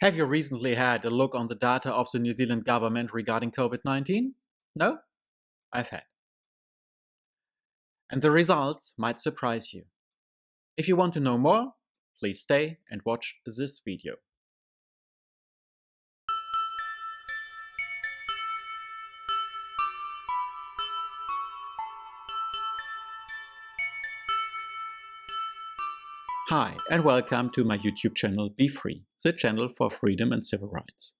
Have you recently had a look on the data of the New Zealand government regarding COVID-19? No? I've had. And the results might surprise you. If you want to know more, please stay and watch this video. Hi, and welcome to my YouTube channel BeFree, the channel for freedom and civil rights.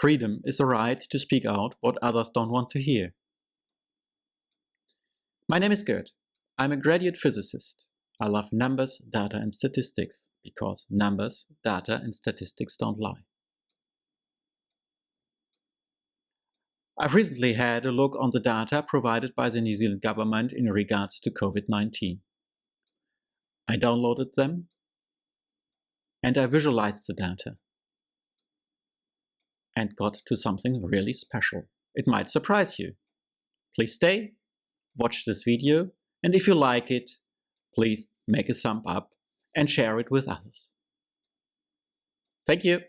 Freedom is the right to speak out what others don't want to hear. My name is Gert. I'm a graduate physicist. I love numbers, data and statistics because numbers, data and statistics don't lie. I've recently had a look on the data provided by the New Zealand government in regards to COVID-19. I downloaded them and I visualized the data and got to something really special. It might surprise you. Please stay, watch this video, and if you like it, please make a thumb up and share it with others. Thank you.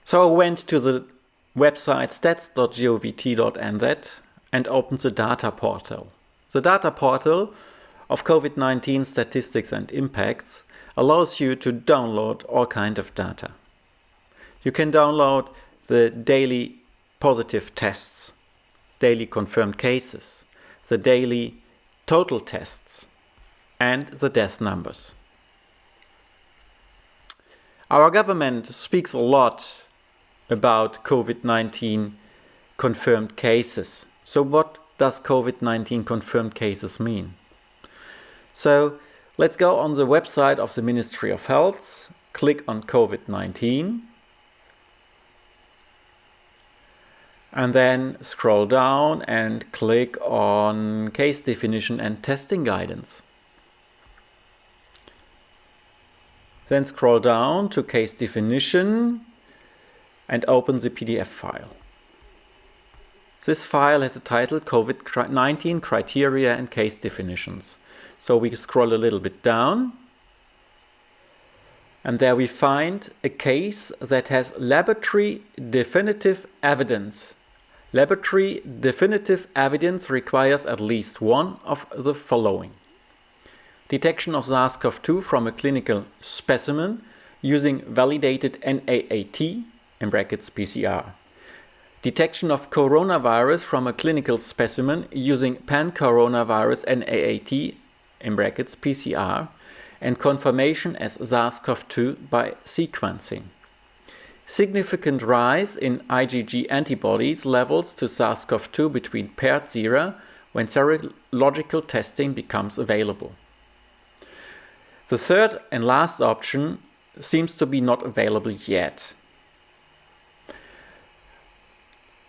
So I went to the website stats.govt.nz and opened the data portal. The data portal of COVID-19 statistics and impacts allows you to download all kinds of data. You can download the daily positive tests, daily confirmed cases, the daily total tests, and the death numbers. Our government speaks a lot about COVID-19 confirmed cases. So what does COVID-19 confirmed cases mean? So let's go on the website of the Ministry of Health, click on COVID-19, and then scroll down and click on case definition and testing guidance. Then scroll down to case definition and open the PDF file. This file has a title COVID-19 Criteria and Case Definitions. So we scroll a little bit down and there we find a case that has laboratory definitive evidence. Laboratory definitive evidence requires at least one of the following: detection of SARS-CoV-2 from a clinical specimen using validated NAAT in brackets PCR. Detection of coronavirus from a clinical specimen using pan-coronavirus NAAT in brackets PCR and confirmation as SARS-CoV-2 by sequencing. Significant rise in IgG antibodies levels to SARS-CoV-2 between paired sera when serological testing becomes available. The third and last option seems to be not available yet.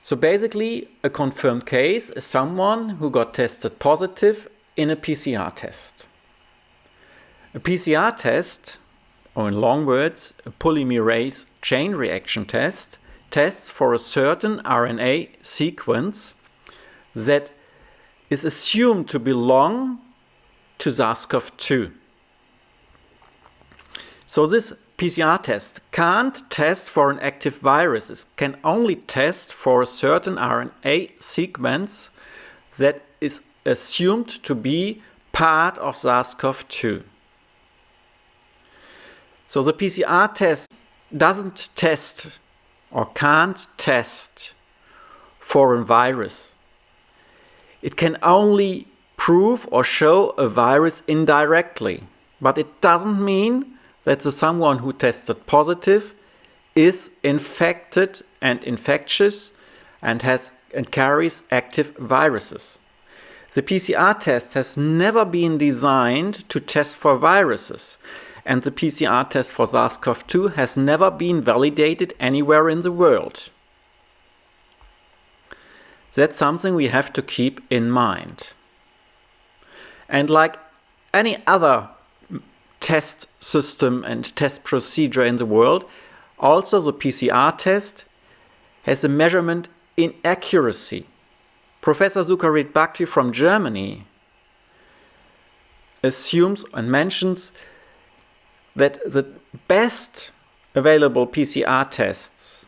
So basically, a confirmed case is someone who got tested positive in a PCR test. A PCR test, or in long words, a polymerase chain reaction test, tests for a certain RNA sequence that is assumed to belong to SARS-CoV-2. So this PCR test can't test for an active virus. It can only test for a certain RNA sequence that is assumed to be part of SARS-CoV-2. So the PCR test doesn't test or can't test for a virus. It can only prove or show a virus indirectly, but it doesn't mean that someone who tested positive is infected and infectious and carries active viruses. The PCR test has never been designed to test for viruses, and the PCR test for SARS-CoV-2 has never been validated anywhere in the world. That's something we have to keep in mind. And like any other test system and test procedure in the world, also the PCR test has a measurement inaccuracy. Professor Sucharit Bhakti from Germany assumes and mentions that the best available PCR tests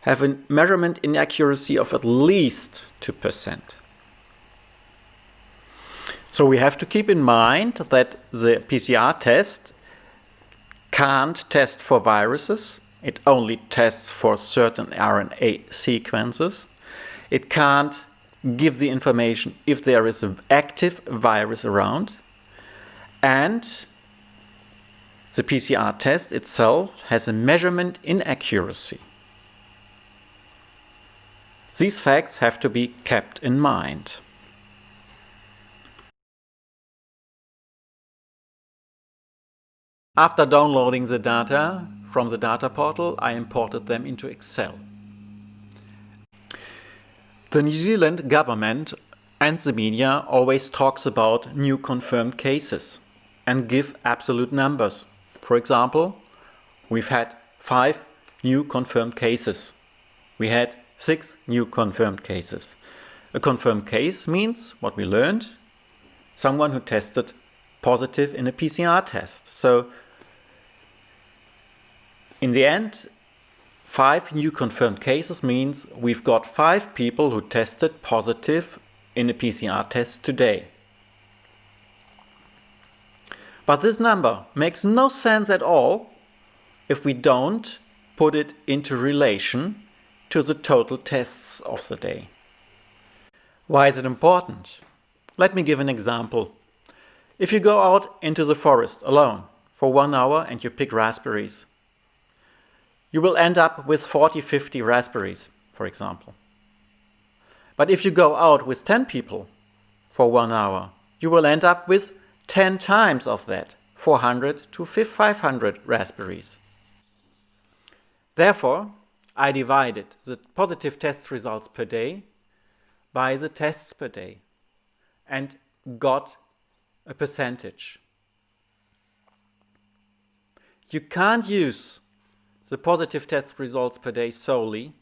have a measurement inaccuracy of at least 2%. So we have to keep in mind that the PCR test can't test for viruses. It only tests for certain RNA sequences. It can't give the information if there is an active virus around. And the PCR test itself has a measurement inaccuracy. These facts have to be kept in mind. After downloading the data from the data portal, I imported them into Excel. The New Zealand government and the media always talks about new confirmed cases and give absolute numbers. For example, we've had 5 new confirmed cases. We had 6 new confirmed cases. A confirmed case means, what we learned, someone who tested positive in a PCR test. So in the end, 5 new confirmed cases means we've got 5 people who tested positive in a PCR test today. But this number makes no sense at all if we don't put it into relation to the total tests of the day. Why is it important? Let me give an example. If you go out into the forest alone for 1 hour and you pick raspberries, you will end up with 40-50 raspberries, for example. But if you go out with 10 people for 1 hour, you will end up with 10 times of that, 400 to 500 raspberries. Therefore, I divided the positive test results per day by the tests per day and got a percentage. You can't use the positive test results per day solely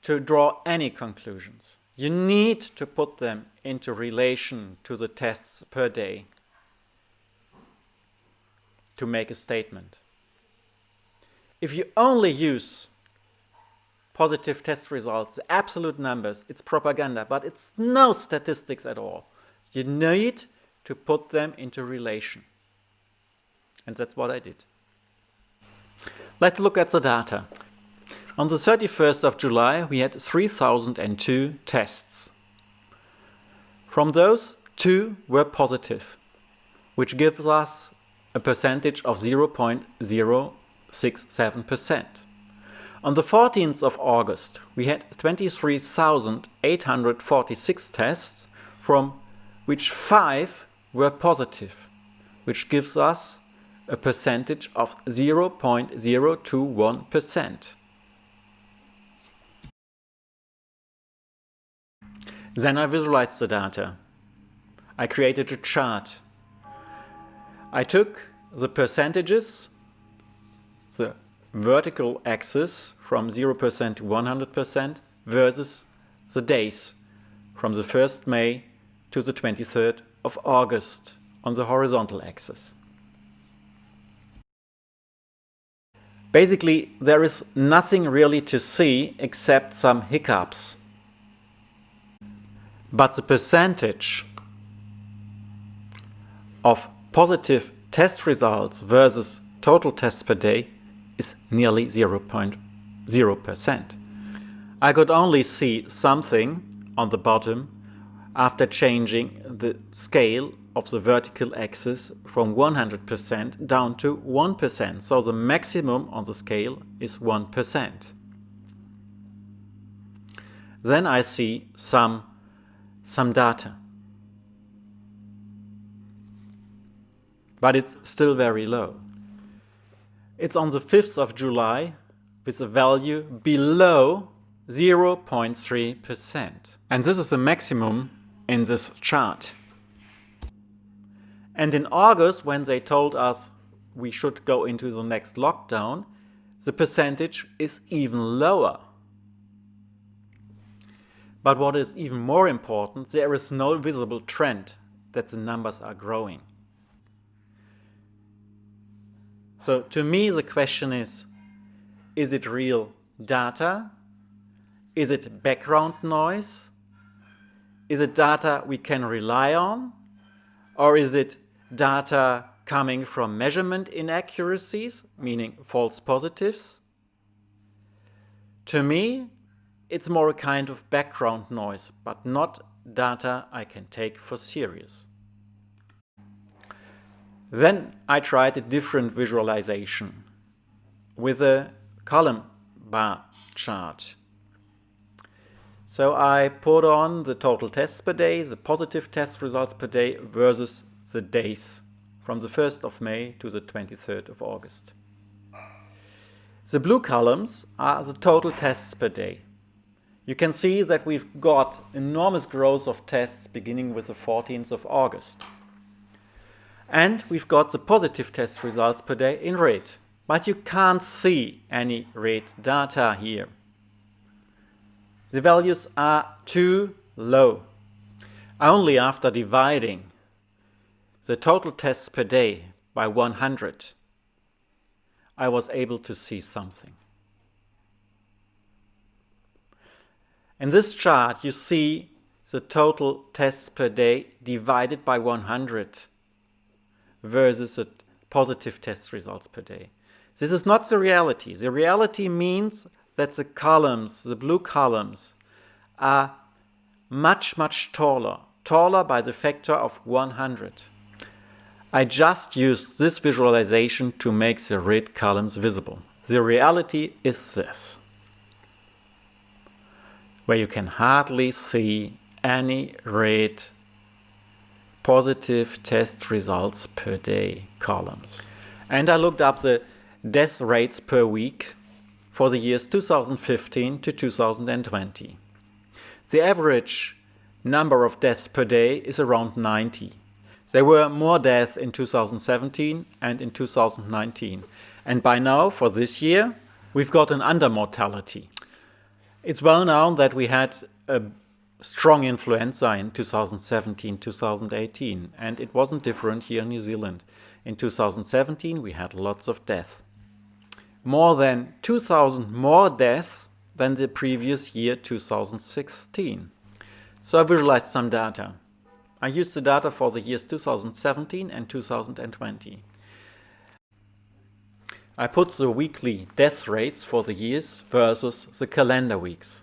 to draw any conclusions. You need to put them into relation to the tests per day to make a statement. If you only use positive test results, absolute numbers, it's propaganda, but it's no statistics at all. You need to put them into relation. And that's what I did. Let's look at the data. On the 31st of July, we had 3,002 tests. From those, 2 were positive, which gives us a percentage of 0.067%. On the 14th of August, we had 23,846 tests, from which 5 were positive, which gives us a percentage of 0.021%. Then I visualized the data. I created a chart. I took the percentages, the vertical axis from 0% to 100% versus the days from the 1st May to the 23rd of August on the horizontal axis. Basically, there is nothing really to see except some hiccups. But the percentage of positive test results versus total tests per day is nearly 0.0%. I could only see something on the bottom after changing the scale of the vertical axis from 100% down to 1%. So the maximum on the scale is 1%. Then I see some data. But it's still very low. It's on the 5th of July with a value below 0.3%. And this is the maximum in this chart. And in August, when they told us we should go into the next lockdown, the percentage is even lower. But what is even more important, there is no visible trend that the numbers are growing. So to me the question is it real data? Is it background noise? Is it data we can rely on? Or is it data coming from measurement inaccuracies, meaning false positives? To me, it's more a kind of background noise, but not data I can take for serious. Then I tried a different visualization with a column bar chart. So I put on the total tests per day, the positive test results per day versus the days from the 1st of May to the 23rd of August. The blue columns are the total tests per day. You can see that we've got enormous growth of tests beginning with the 14th of August. And we've got the positive test results per day in red. But you can't see any red data here. The values are too low. Only after dividing the total tests per day by 100, I was able to see something. In this chart, you see the total tests per day divided by 100 versus the positive test results per day. This is not the reality. The reality means that the columns, the blue columns, are much, much taller by the factor of 100. I just used this visualization to make the red columns visible. The reality is this, where you can hardly see any red positive test results per day columns. And I looked up the death rates per week for the years 2015 to 2020. The average number of deaths per day is around 90. There were more deaths in 2017 and in 2019. And by now, for this year, we've got an undermortality. It's well known that we had a strong influenza in 2017-2018, and it wasn't different here in New Zealand. In 2017, we had lots of deaths. More than 2,000 more deaths than the previous year, 2016. So I visualized some data. I used the data for the years 2017 and 2020. I put the weekly death rates for the years versus the calendar weeks.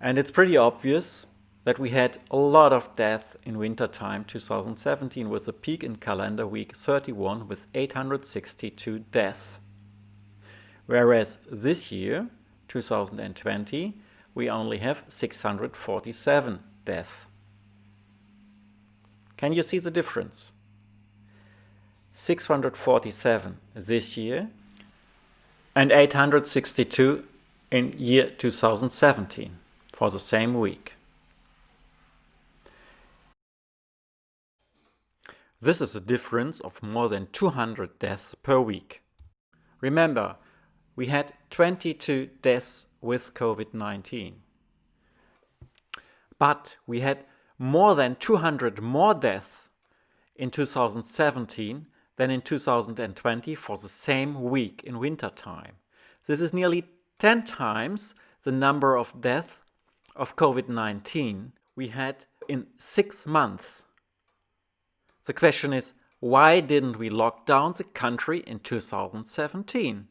And it's pretty obvious that we had a lot of death in wintertime 2017 with a peak in calendar week 31 with 862 deaths. Whereas this year, 2020, we only have 647 deaths. Can you see the difference? 647 this year and 862 in year 2017 for the same week. This is a difference of more than 200 deaths per week. Remember, we had 22 deaths with COVID-19. But we had more than 200 more deaths in 2017 than in 2020 for the same week in wintertime. This is nearly 10 times the number of deaths of COVID-19 we had in 6 months. The question is, why didn't we lock down the country in 2017?